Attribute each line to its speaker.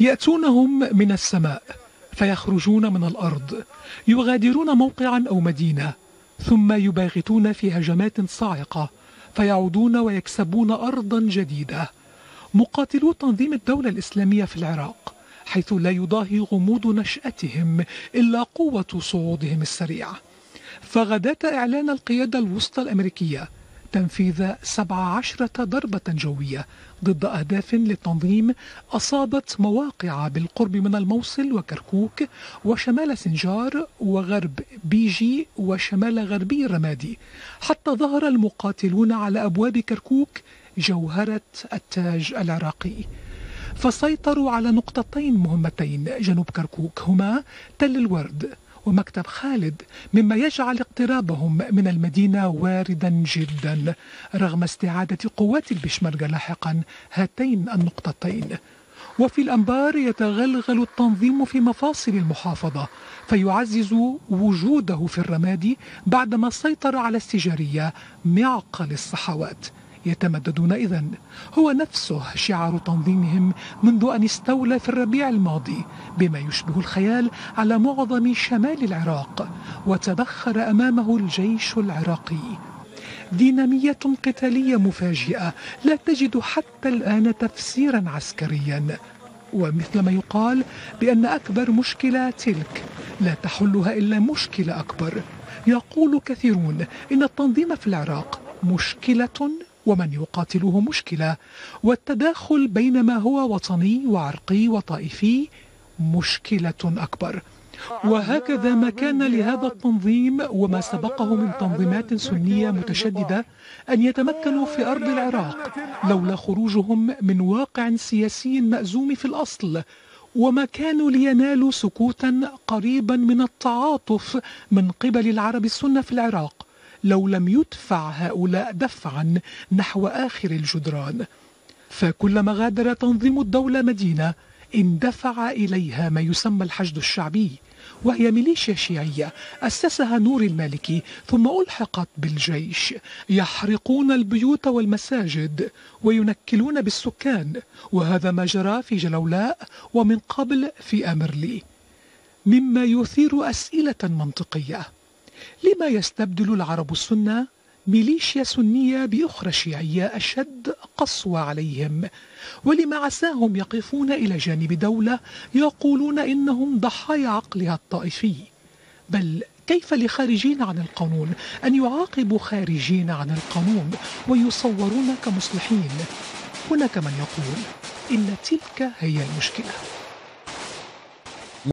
Speaker 1: يأتونهم من السماء فيخرجون من الأرض، يغادرون موقعا أو مدينة ثم يباغتون في هجمات صاعقة فيعودون ويكسبون أرضا جديدة. مقاتلو تنظيم الدولة الإسلامية في العراق، حيث لا يضاهي غموض نشأتهم إلا قوة صعودهم السريع. فغداة إعلان القيادة الوسطى الأمريكية تنفيذ 17 ضربة جوية ضد أهداف للتنظيم أصابت مواقع بالقرب من الموصل وكركوك وشمال سنجار وغرب بيجي وشمال غربي الرمادي، حتى ظهر المقاتلون على أبواب كركوك جوهرة التاج العراقي. فسيطروا على نقطتين مهمتين جنوب كركوك هما تل الورد ومكتب خالد، مما يجعل اقترابهم من المدينة واردا جدا رغم استعادة قوات البشمركة لاحقا هاتين النقطتين. وفي الأنبار يتغلغل التنظيم في مفاصل المحافظة فيعزز وجوده في الرمادي بعدما سيطر على السجارية معقل الصحوات. يتمددون إذن، هو نفسه شعار تنظيمهم منذ أن استولى في الربيع الماضي بما يشبه الخيال على معظم شمال العراق وتبخر أمامه الجيش العراقي. دينامية قتالية مفاجئة لا تجد حتى الآن تفسيرا عسكريا، ومثلما يقال بأن أكبر مشكلة تلك لا تحلها إلا مشكلة أكبر. يقول كثيرون إن التنظيم في العراق مشكلة ومن يقاتله مشكلة، والتداخل بين ما هو وطني وعرقي وطائفي مشكلة أكبر. وهكذا ما كان لهذا التنظيم وما سبقه من تنظيمات سنية متشددة أن يتمكنوا في أرض العراق لولا خروجهم من واقع سياسي مأزوم في الأصل، وما كانوا لينالوا سكوتا قريبا من التعاطف من قبل العرب السنة في العراق لو لم يدفع هؤلاء دفعا نحو آخر الجدران. فكلما غادر تنظيم الدولة مدينة اندفع إليها ما يسمى الحشد الشعبي، وهي ميليشيا شيعية أسسها نور المالكي ثم ألحقت بالجيش، يحرقون البيوت والمساجد وينكلون بالسكان، وهذا ما جرى في جلولاء ومن قبل في آمرلي، مما يثير أسئلة منطقية: لما يستبدل العرب السنة ميليشيا سنية بأخرى شيعية أشد قسوة عليهم؟ ولما عساهم يقفون إلى جانب دولة يقولون إنهم ضحايا عقلها الطائفي؟ بل كيف لخارجين عن القانون أن يعاقبوا خارجين عن القانون ويصورون كمصلحين؟ هناك من يقول إن تلك هي المشكلة.